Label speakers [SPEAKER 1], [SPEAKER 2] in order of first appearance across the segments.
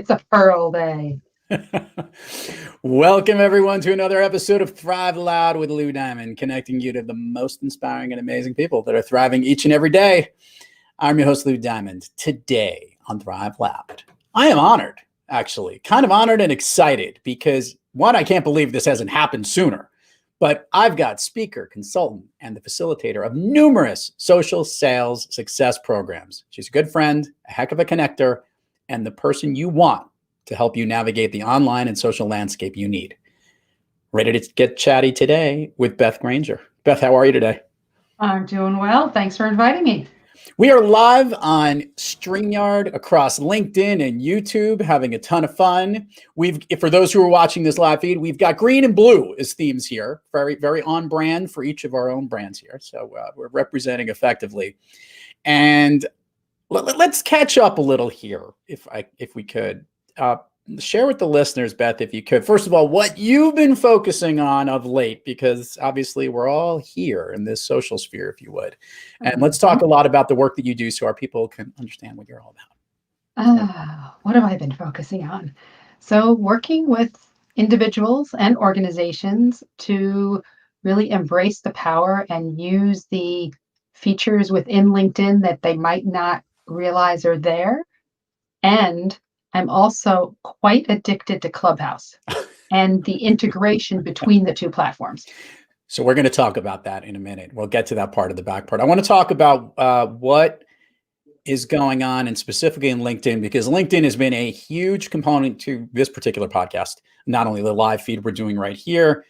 [SPEAKER 1] It's a pearl day.
[SPEAKER 2] Welcome, everyone, to another episode of Thrive Loud with Lou Diamond, connecting you to the most inspiring and amazing people that are thriving each and every day. I'm your host, Lou Diamond. Today on Thrive Loud, I am honored, actually, kind of honored and excited because, one, I can't believe this hasn't happened sooner, but I've got speaker, consultant, and the facilitator of numerous social sales success programs. She's a good friend, a heck of a connector, and the person you want to help you navigate the online and social landscape you need. Ready to get chatty today with Beth Granger. Beth, how are you today?
[SPEAKER 1] I'm doing well. Thanks for inviting me.
[SPEAKER 2] We are live on StreamYard across LinkedIn and YouTube, having a ton of fun. For those who are watching this live feed, we've got green and blue as themes here, very, very on brand for each of our own brands here. So we're representing effectively. And let's catch up a little here, if we could. Share with the listeners, Beth, if you could, first of all, what you've been focusing on of late, because obviously we're all here in this social sphere, if you would. And let's talk a lot about the work that you do so our people can understand what you're all
[SPEAKER 1] about. What have I been focusing on? So working with individuals and organizations to really embrace the power and use the features within LinkedIn that they might not realize are there. And I'm also quite addicted to Clubhouse and the integration between the two platforms.
[SPEAKER 2] So we're going to talk about that in a minute. We'll get to that part of the back part. I want to talk about what is going on, and specifically in LinkedIn, because LinkedIn has been a huge component to this particular podcast. Not only the live feed we're doing right here,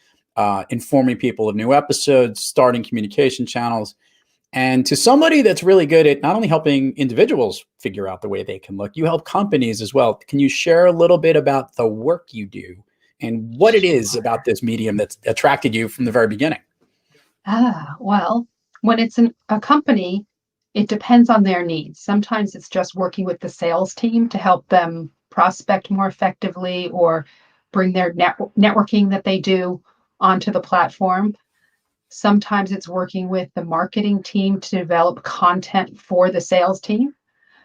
[SPEAKER 2] informing people of new episodes, starting communication channels. And to somebody that's really good at not only helping individuals figure out the way they can look, you help companies as well. Can you share a little bit about the work you do and what it is about this medium that's attracted you from the very beginning?
[SPEAKER 1] Well, when it's a company, it depends on their needs. Sometimes it's just working with the sales team to help them prospect more effectively or bring their networking that they do onto the platform. Sometimes it's working with the marketing team to develop content for the sales team.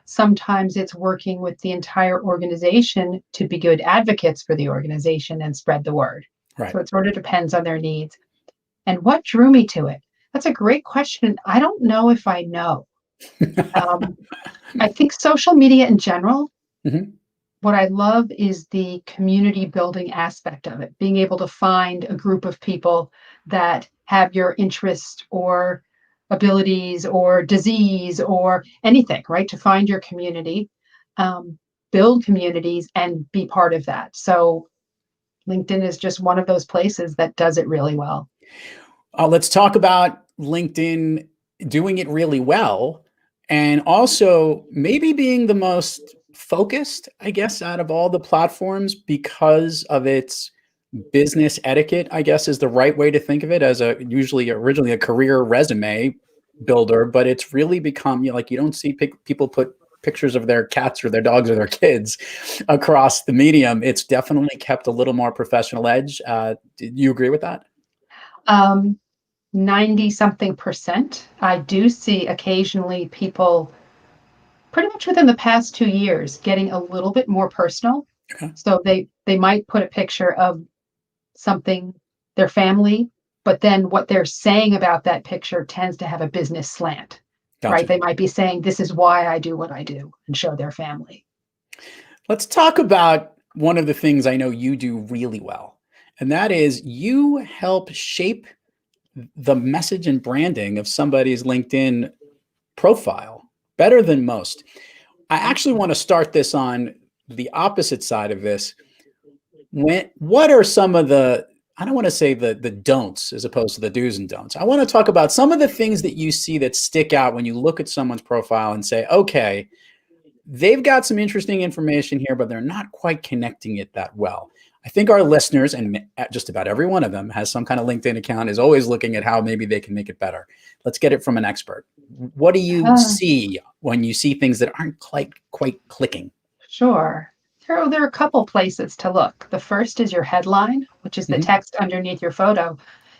[SPEAKER 1] Sometimes it's working with the entire organization to be good advocates for the organization and spread the word.
[SPEAKER 2] Right.
[SPEAKER 1] So it sort of depends on their needs. And what drew me to it? That's a great question. I don't know if I know. I think social media in general, what I love is the community building aspect of it, being able to find a group of people that have your interest or abilities or disease or anything, right? To find your community, build communities and be part of that. So LinkedIn is just one of those places that does it really well.
[SPEAKER 2] Let's talk about LinkedIn doing it really well, and also maybe being the most focused, I guess, out of all the platforms because of its business etiquette, I guess, is the right way to think of it, as originally a career resume builder, but it's really become, you don't see people put pictures of their cats or their dogs or their kids across the medium. It's definitely kept a little more professional edge. Do you agree with that?
[SPEAKER 1] 90-something%. I do see occasionally people pretty much within the past 2 years getting a little bit more personal. Okay. So they might put a picture of something, their family, but then what they're saying about that picture tends to have a business slant. Gotcha. Right? They might be saying, this is why I do what I do, and show their family.
[SPEAKER 2] Let's talk about one of the things I know you do really well, and that is you help shape the message and branding of somebody's LinkedIn profile better than most. I actually want to start this on the opposite side of this. What are some of the, I don't want to say the don'ts as opposed to the do's and don'ts. I want to talk about some of the things that you see that stick out when you look at someone's profile and say, okay, they've got some interesting information here, but they're not quite connecting it that well. I think our listeners, and just about every one of them has some kind of LinkedIn account, is always looking at how maybe they can make it better. Let's get it from an expert. What do you see when you see things that aren't quite clicking?
[SPEAKER 1] Sure. There are a couple places to look. The first is your headline, which is the text underneath your photo.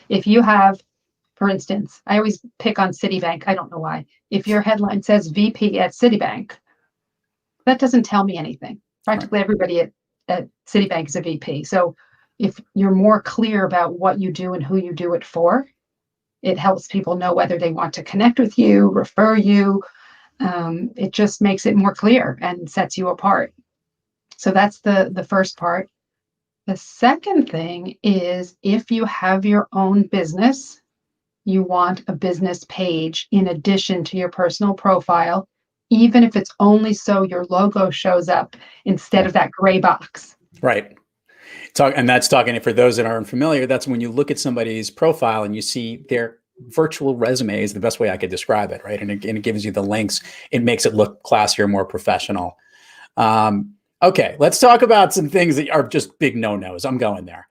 [SPEAKER 1] If you have, for instance, I always pick on Citibank. I don't know why. If your headline says VP at Citibank, that doesn't tell me anything. Practically everybody at Citibank is a VP. So if you're more clear about what you do and who you do it for, it helps people know whether they want to connect with you, refer you. It just makes it more clear and sets you apart. So that's the first part. The second thing is if you have your own business, you want a business page in addition to your personal profile, even if it's only so your logo shows up instead of that gray box.
[SPEAKER 2] Right. And that's talking, for those that aren't familiar, that's when you look at somebody's profile and you see their virtual resume is the best way I could describe it, right? And it gives you the links. It makes it look classier, more professional. Okay, let's talk about some things that are just big no-nos. I'm going there.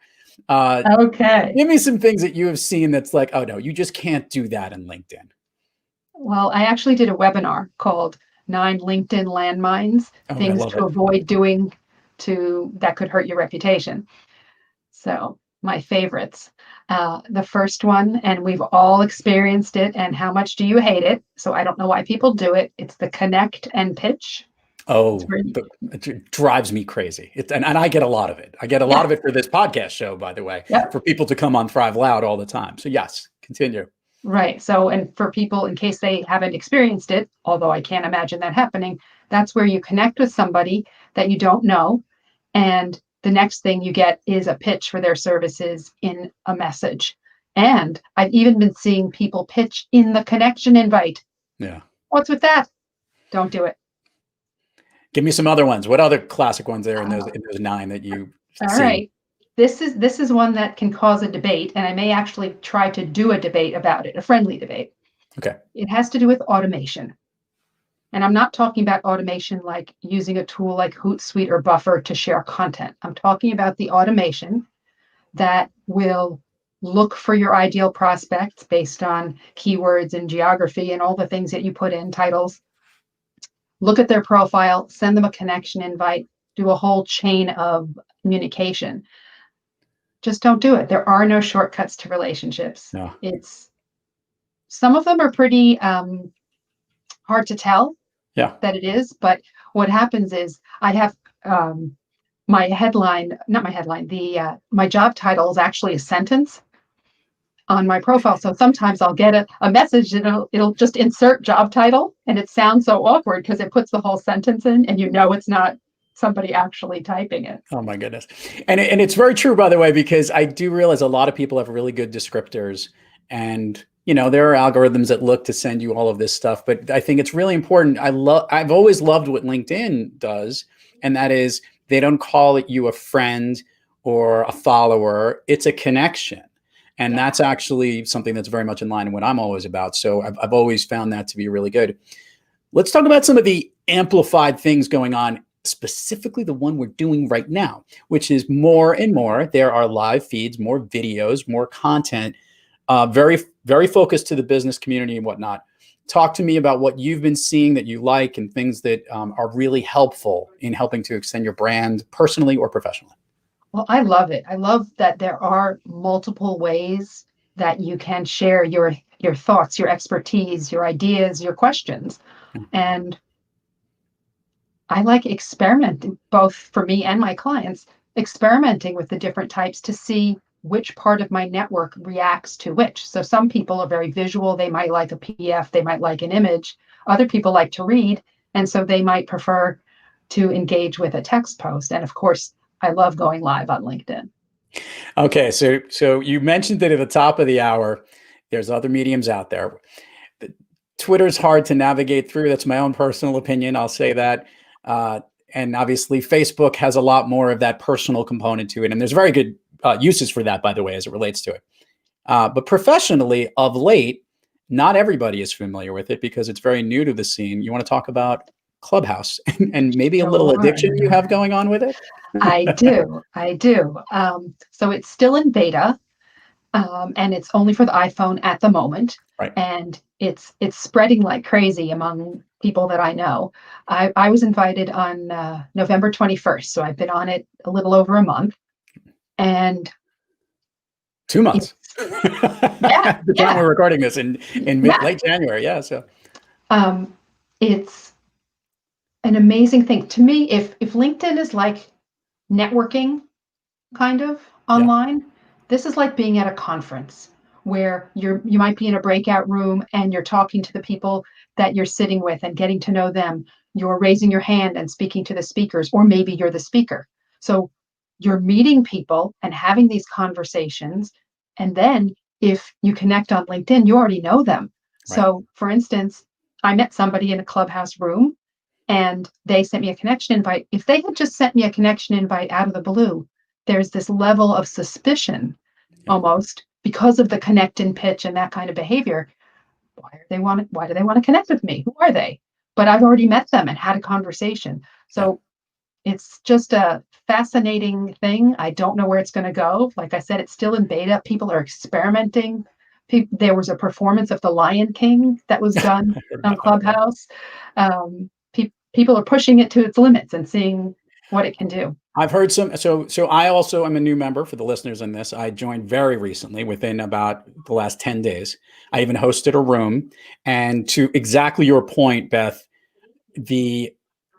[SPEAKER 1] Okay.
[SPEAKER 2] Give me some things that you have seen that's like, oh no, you just can't do that in LinkedIn.
[SPEAKER 1] Well, I actually did a webinar called 9 LinkedIn Landmines, Things to Avoid Doing that could hurt your reputation. So my favorites. The first one, and we've all experienced it, and how much do you hate it? So I don't know why people do it. It's the connect and pitch.
[SPEAKER 2] Oh, it drives me crazy. And I get a lot of it. I get a lot of it for this podcast show, by the way, for people to come on Thrive Loud all the time. So yes, continue.
[SPEAKER 1] Right. So, and for people, in case they haven't experienced it, although I can't imagine that happening, that's where you connect with somebody that you don't know. And the next thing you get is a pitch for their services in a message. And I've even been seeing people pitch in the connection invite.
[SPEAKER 2] Yeah.
[SPEAKER 1] What's with that? Don't do it.
[SPEAKER 2] Give me some other ones. What other classic ones there in those 9 that you
[SPEAKER 1] All
[SPEAKER 2] see?
[SPEAKER 1] Right. This is one that can cause a debate, and I may actually try to do a debate about it, a friendly debate.
[SPEAKER 2] Okay.
[SPEAKER 1] It has to do with automation. And I'm not talking about automation like using a tool like Hootsuite or Buffer to share content. I'm talking about the automation that will look for your ideal prospects based on keywords and geography and all the things that you put in, titles. Look at their profile, send them a connection invite, do a whole chain of communication. Just don't do it. There are no shortcuts to relationships.
[SPEAKER 2] No.
[SPEAKER 1] Some of them are pretty hard to tell that it is, but what happens is I have my job title is actually a sentence on my profile. So sometimes I'll get a message and it'll just insert job title, and it sounds so awkward because it puts the whole sentence in, and it's not somebody actually typing it.
[SPEAKER 2] Oh my goodness. And it's very true, by the way, because I do realize a lot of people have really good descriptors, and there are algorithms that look to send you all of this stuff, but I think it's really important. I've always loved what LinkedIn does, and that is they don't call it you a friend or a follower. It's a connection. And that's actually something that's very much in line with what I'm always about. So I've always found that to be really good. Let's talk about some of the amplified things going on, specifically the one we're doing right now, which is more and more. There are live feeds, more videos, more content, very, very focused to the business community and whatnot. Talk to me about what you've been seeing that you like and things that are really helpful in helping to extend your brand personally or professionally.
[SPEAKER 1] Well, I love it. I love that there are multiple ways that you can share your thoughts, your expertise, your ideas, your questions. And I like experimenting, both for me and my clients, experimenting with the different types to see which part of my network reacts to which. So some people are very visual. They might like a PDF, they might like an image. Other people like to read, and so they might prefer to engage with a text post. And of course, I love going live on LinkedIn.
[SPEAKER 2] Okay, so you mentioned it at the top of the hour. There's other mediums out there. Twitter's hard to navigate through. That's my own personal opinion. I'll say that. And obviously, Facebook has a lot more of that personal component to it. And there's very good uses for that, by the way, as it relates to it. But professionally, of late, not everybody is familiar with it because it's very new to the scene. You want to talk about Clubhouse and maybe a little addiction you have going on with it?
[SPEAKER 1] I do. So it's still in beta, and it's only for the iPhone at the moment.
[SPEAKER 2] Right.
[SPEAKER 1] And it's spreading like crazy among people that I know. I was invited on November 21st, so I've been on it a little over a month. And
[SPEAKER 2] 2 months. The time we're recording this in late January. Yeah. So
[SPEAKER 1] an amazing thing to me. If LinkedIn is like networking kind of
[SPEAKER 2] Yeah.
[SPEAKER 1] online, this is like being at a conference where you might be in a breakout room and you're talking to the people that you're sitting with and getting to know them. You're raising your hand and speaking to the speakers, or maybe you're the speaker. So you're meeting people and having these conversations. And then if you connect on LinkedIn, you already know them.
[SPEAKER 2] Right.
[SPEAKER 1] So for instance, I met somebody in a clubhouse room and they sent me a connection invite. If they had just sent me a connection invite out of the blue, there's this level of suspicion
[SPEAKER 2] Yeah.
[SPEAKER 1] almost because of the connect and pitch and that kind of behavior. Why do they want to connect with me? Who are they? But I've already met them and had a conversation.
[SPEAKER 2] Yeah.
[SPEAKER 1] So it's just a fascinating thing. I don't know where it's going to go. Like I said, it's still in beta. People are experimenting. There was a performance of The Lion King that was done
[SPEAKER 2] I heard
[SPEAKER 1] on
[SPEAKER 2] about that. Yeah.
[SPEAKER 1] Clubhouse. People are pushing it to its limits and seeing what it can do.
[SPEAKER 2] I've heard some. So I also am a new member for the listeners in this. I joined very recently, within about the last 10 days. I even hosted a room. And to exactly your point, Beth, the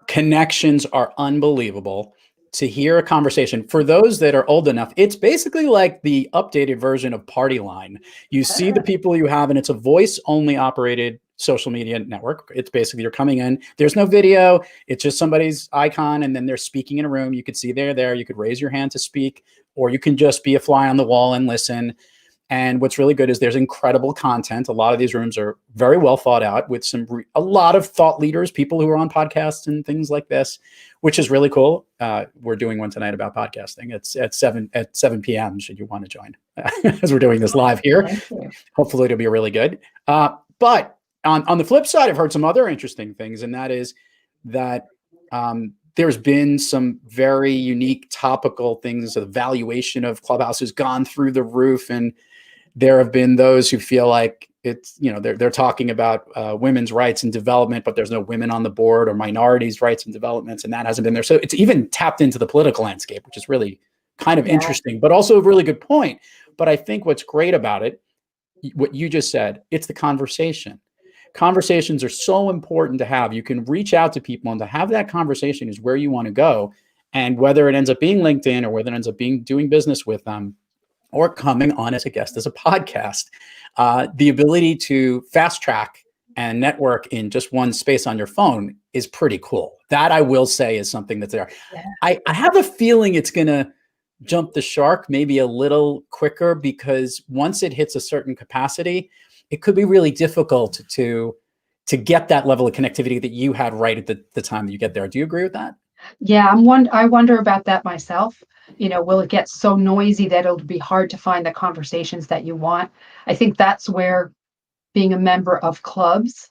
[SPEAKER 2] connections are unbelievable. To hear a conversation, for those that are old enough, it's basically like the updated version of Party Line. You see the people you have, and it's a voice only operated social media network. It's basically you're coming in, there's no video, it's just somebody's icon, and then they're speaking in a room. You could see they're there, you could raise your hand to speak, or you can just be a fly on the wall and listen. And what's really good is there's incredible content. A lot of these rooms are very well thought out with a lot of thought leaders, people who are on podcasts and things like this, which is really cool. We're doing one tonight about podcasting. It's at 7 p.m. should you want to join as we're doing this live here.
[SPEAKER 1] Thank you.
[SPEAKER 2] Hopefully it'll be really good. But on the flip side, I've heard some other interesting things, and that is that there's been some very unique topical things. The valuation of Clubhouse has gone through the roof, and there have been those who feel like it's, they're talking about women's rights and development, but there's no women on the board, or minorities' rights and developments, and that hasn't been there. So it's even tapped into the political landscape, which is really kind of
[SPEAKER 1] Yeah.
[SPEAKER 2] interesting, but also a really good point. But I think what's great about it, what you just said, it's the conversation. Conversations are so important to have. You can reach out to people, and to have that conversation is where you want to go. And whether it ends up being LinkedIn, or whether it ends up being doing business with them, or coming on as a guest as a podcast, the ability to fast track and network in just one space on your phone is pretty cool. That, I will say, is something that's there.
[SPEAKER 1] Yeah.
[SPEAKER 2] I have a feeling it's going to jump the shark maybe a little quicker, because once it hits a certain capacity, it could be really difficult to get that level of connectivity that you had right at the time that you get there. Do you agree with that?
[SPEAKER 1] Yeah, I wonder about that myself. Will it get so noisy that it'll be hard to find the conversations that you want? I think that's where being a member of clubs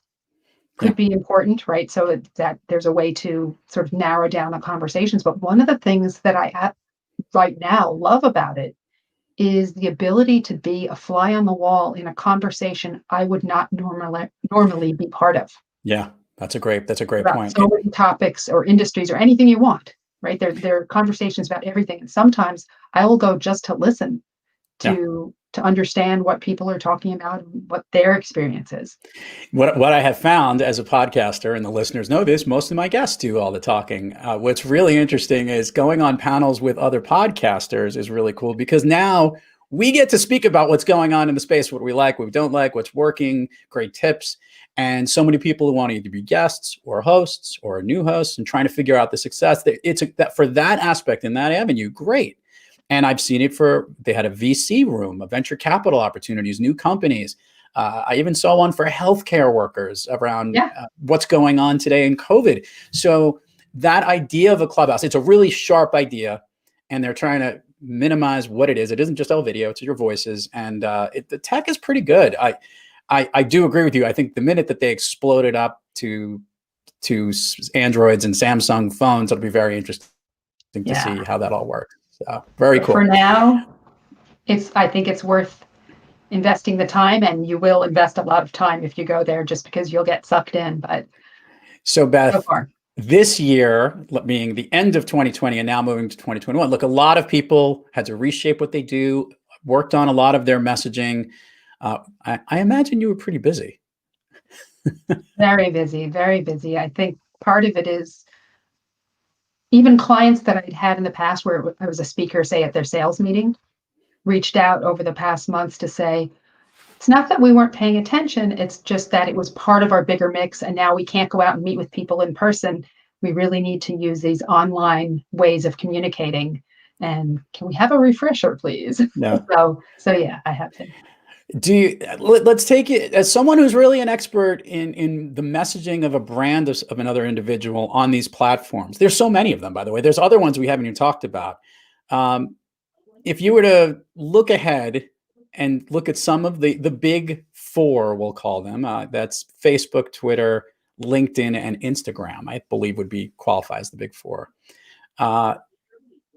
[SPEAKER 2] Yeah.
[SPEAKER 1] could be important, right? So that there's a way to sort of narrow down the conversations. But one of the things that I right now love about it is the ability to be a fly on the wall in a conversation I would not normally be part of.
[SPEAKER 2] Yeah. That's a great
[SPEAKER 1] About
[SPEAKER 2] point.
[SPEAKER 1] so many topics or industries or anything you want, right? There are conversations about everything. And sometimes I will go just to listen
[SPEAKER 2] Yeah.
[SPEAKER 1] to understand what people are talking about and what their experience is.
[SPEAKER 2] What I have found as a podcaster, and the listeners know this, most of my guests do all the talking. What's really interesting is going on panels with other podcasters is really cool, because now we get to speak about what's going on in the space, what we like, what we don't like, what's working, great tips. And so many people who want to either be guests or hosts or new hosts and trying to figure out the success, that for that aspect in that avenue, great. And I've seen it they had a VC room, a venture capital opportunities, new companies. I even saw one for healthcare workers around what's going on today in COVID. So that idea of a clubhouse, it's a really sharp idea, and they're trying to minimize what it is. It isn't just all video; it's your voices, and the tech is pretty good. I do agree with you. I think the minute that they exploded up to Androids and Samsung phones, it'll be very interesting to see how that all works. So very
[SPEAKER 1] But
[SPEAKER 2] cool.
[SPEAKER 1] for now, I think it's worth investing the time, and you will invest a lot of time if you go there, just because you'll get sucked in. But
[SPEAKER 2] so Beth,
[SPEAKER 1] so far,
[SPEAKER 2] this year, being the end of 2020 and now moving to 2021, look, a lot of people had to reshape what they do, worked on a lot of their messaging. I imagine you were pretty busy.
[SPEAKER 1] very busy, very busy. I think part of it is even clients that I'd had in the past where I was a speaker, say at their sales meeting, reached out over the past months to say, it's not that we weren't paying attention, it's just that it was part of our bigger mix, and now we can't go out and meet with people in person. We really need to use these online ways of communicating. And can we have a refresher, please?
[SPEAKER 2] Yeah.
[SPEAKER 1] So yeah, I have been.
[SPEAKER 2] Let's take it as someone who's really an expert in the messaging of a brand of another individual on these platforms. There's so many of them, by the way. There's other ones we haven't even talked about. If you were to look ahead and look at some of the big four, we'll call them, that's Facebook, Twitter, LinkedIn, and Instagram, I believe qualify as the big four.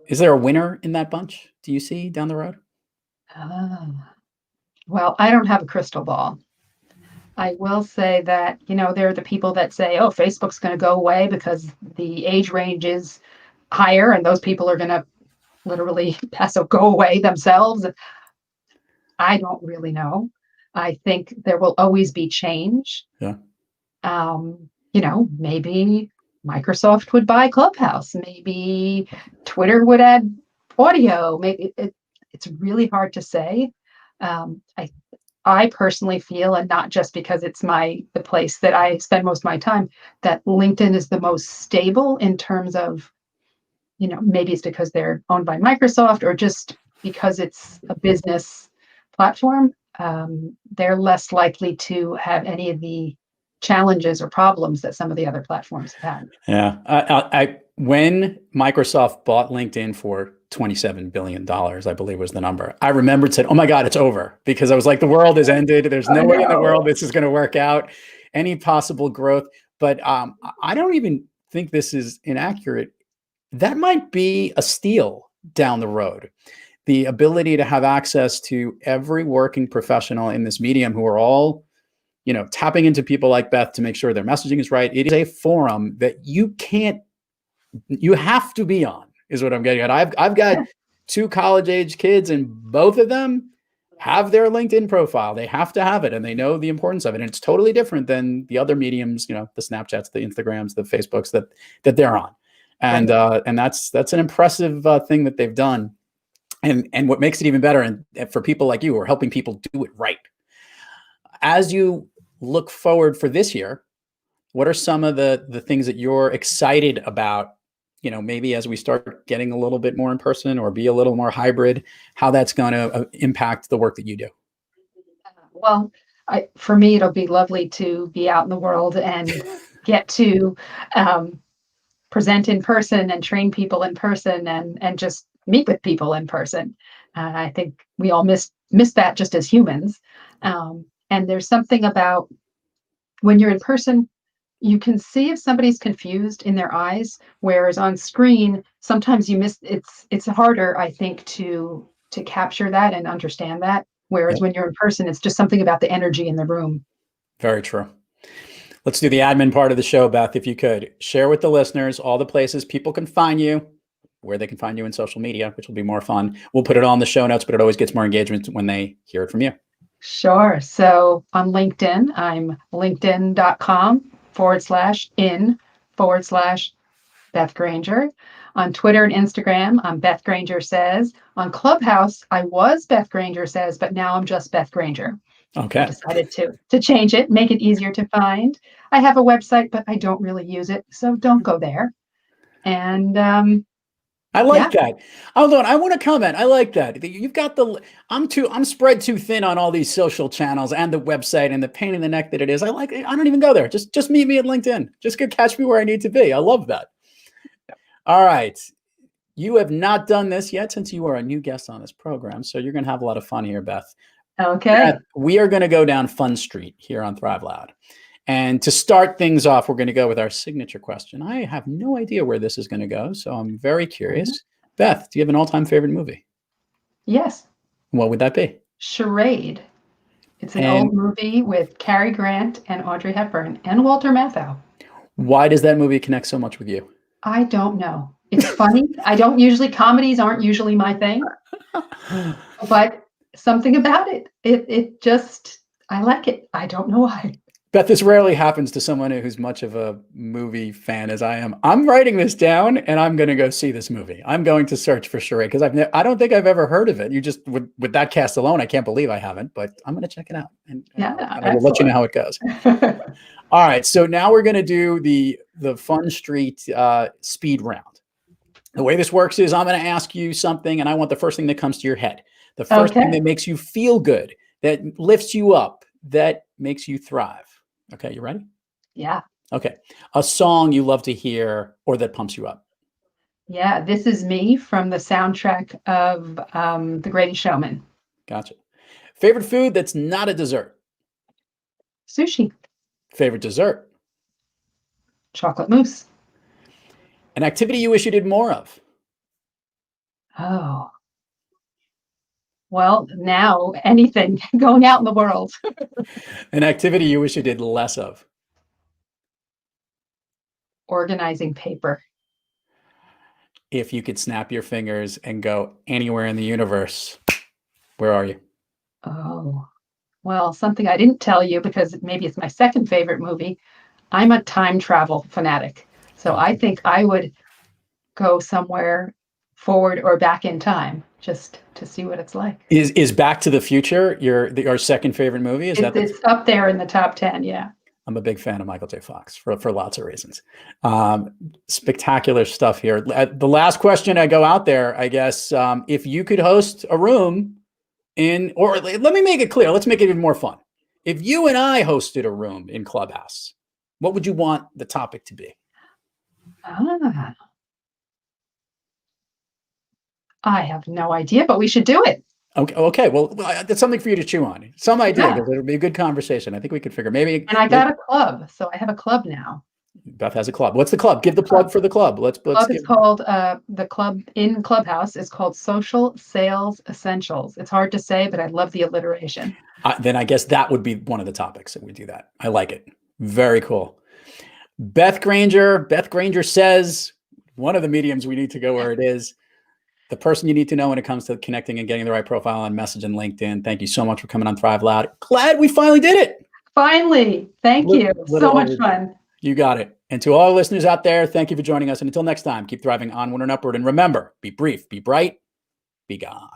[SPEAKER 2] Is there a winner in that bunch? Do you see down the road?
[SPEAKER 1] Well, I don't have a crystal ball. I will say that, there are the people that say, oh, Facebook's going to go away because the age range is higher and those people are going to literally go away themselves. I don't really know. I think there will always be change.
[SPEAKER 2] Yeah.
[SPEAKER 1] Maybe Microsoft would buy Clubhouse. Maybe Twitter would add audio. Maybe it's really hard to say. I personally feel, and not just because it's the place that I spend most of my time, that LinkedIn is the most stable in terms of, maybe it's because they're owned by Microsoft or just because it's a business platform. They're less likely to have any of the challenges or problems that some of the other platforms have had.
[SPEAKER 2] Yeah. When Microsoft bought LinkedIn for $27 billion, I believe was the number, I remembered said, oh my God, it's over, because I was like, the world has ended. There's no way in the world this is going to work out, any possible growth. But I don't even think this is inaccurate. That might be a steal down the road. The ability to have access to every working professional in this medium who are all, tapping into people like Beth to make sure their messaging is right. It is a forum that you have to be on, is what I'm getting at. I've got 2 college-age kids, and both of them have their LinkedIn profile. They have to have it, and they know the importance of it. And it's totally different than the other mediums, the Snapchats, the Instagrams, the Facebooks that they're on. And and that's an impressive thing that they've done. And what makes it even better, and for people like you who are helping people do it right. As you look forward for this year, what are some of the things that you're excited about, maybe as we start getting a little bit more in person or be a little more hybrid, how that's going to impact the work that you do?
[SPEAKER 1] Well, for me, it'll be lovely to be out in the world and get to present in person and train people in person and just meet with people in person. I think we all miss that just as humans. And there's something about when you're in person, you can see if somebody's confused in their eyes, whereas on screen, sometimes you miss it's harder, I think, to capture that and understand that. Whereas when you're in person, it's just something about the energy in the room.
[SPEAKER 2] Very true. Let's do the admin part of the show, Beth, if you could. Share with the listeners all the places people can find you, where they can find you in social media, which will be more fun. We'll put it on the show notes, but it always gets more engagement when they hear it from you.
[SPEAKER 1] Sure. So on LinkedIn, I'm linkedin.com/in/Beth Granger. On Twitter and Instagram, I'm Beth Granger Says. On Clubhouse, I was Beth Granger Says, but now I'm just Beth Granger.
[SPEAKER 2] Okay.
[SPEAKER 1] I decided to change it, make it easier to find. I have a website, but I don't really use it, so don't go there. And
[SPEAKER 2] I like that. Hold on, I want to comment. I like that. You've got I'm spread too thin on all these social channels and the website and the pain in the neck that it is. I don't even go there. Just meet me at LinkedIn. Just go catch me where I need to be. I love that. All right. You have not done this yet since you are a new guest on this program, so you're going to have a lot of fun here, Beth.
[SPEAKER 1] Okay.
[SPEAKER 2] Beth, we are going to go down Fun Street here on Thrive Loud. And to start things off, we're going to go with our signature question. I have no idea where this is going to go, so I'm very curious. Mm-hmm. Beth, do you have an all-time favorite movie?
[SPEAKER 1] Yes.
[SPEAKER 2] What would that be?
[SPEAKER 1] Charade. It's an old movie with Cary Grant and Audrey Hepburn and Walter Matthau.
[SPEAKER 2] Why does that movie connect so much with you?
[SPEAKER 1] I don't know. It's funny. Comedies aren't usually my thing, but something about it. It just, I like it. I don't know why.
[SPEAKER 2] Beth, this rarely happens to someone who's much of a movie fan as I am. I'm writing this down and I'm going to go see this movie. I'm going to search for Charade because I don't think I've ever heard of it. You just, with that cast alone, I can't believe I haven't, but I'm going to check it out and I will let you know how it goes. All right. So now we're going to do the Fun Street speed round. The way this works is I'm going to ask you something and I want the first thing that comes to your head. The first thing that makes you feel good, that lifts you up, that makes you thrive. Okay, you ready?
[SPEAKER 1] Yeah.
[SPEAKER 2] Okay. A song you love to hear or that pumps you up.
[SPEAKER 1] Yeah, This Is Me from the soundtrack of The Greatest Showman.
[SPEAKER 2] Gotcha. Favorite food that's not a dessert.
[SPEAKER 1] Sushi.
[SPEAKER 2] Favorite dessert.
[SPEAKER 1] Chocolate mousse.
[SPEAKER 2] An activity you wish you did more of.
[SPEAKER 1] Oh. Well, now anything going out in the world.
[SPEAKER 2] An activity you wish you did less of.
[SPEAKER 1] Organizing paper.
[SPEAKER 2] If you could snap your fingers and go anywhere in the universe, where are you?
[SPEAKER 1] Oh, well, something I didn't tell you because maybe it's my second favorite movie. I'm a time travel fanatic. So I think I would go somewhere forward or back in time just to see what it's like.
[SPEAKER 2] Is Back to the Future your second favorite movie?
[SPEAKER 1] It's up there in the top 10, yeah.
[SPEAKER 2] I'm a big fan of Michael J. Fox for lots of reasons. Spectacular stuff here. The last question I go out there, I guess, if you could host a room or let me make it clear. Let's make it even more fun. If you and I hosted a room in Clubhouse, what would you want the topic to be?
[SPEAKER 1] I have no idea, but we should do it.
[SPEAKER 2] Okay. Well, that's something for you to chew on. Some idea, because it'll be a good conversation. I think we could figure maybe.
[SPEAKER 1] And I got a club, so I have a club now.
[SPEAKER 2] Beth has a club. What's the club? Give the plug for the club.
[SPEAKER 1] It's called the club in Clubhouse is called Social Sales Essentials. It's hard to say, but I love the alliteration.
[SPEAKER 2] Then I guess that would be one of the topics that we do that. I like it. Very cool. Beth Granger. Beth Granger says one of the mediums we need to go where it is. The person you need to know when it comes to connecting and getting the right profile on Message and LinkedIn. Thank you so much for coming on Thrive Loud. Glad we finally did it.
[SPEAKER 1] Finally. Thank you. So much fun.
[SPEAKER 2] You got it. And to all listeners out there, thank you for joining us. And until next time, keep thriving onward and upward. And remember, be brief, be bright, be gone.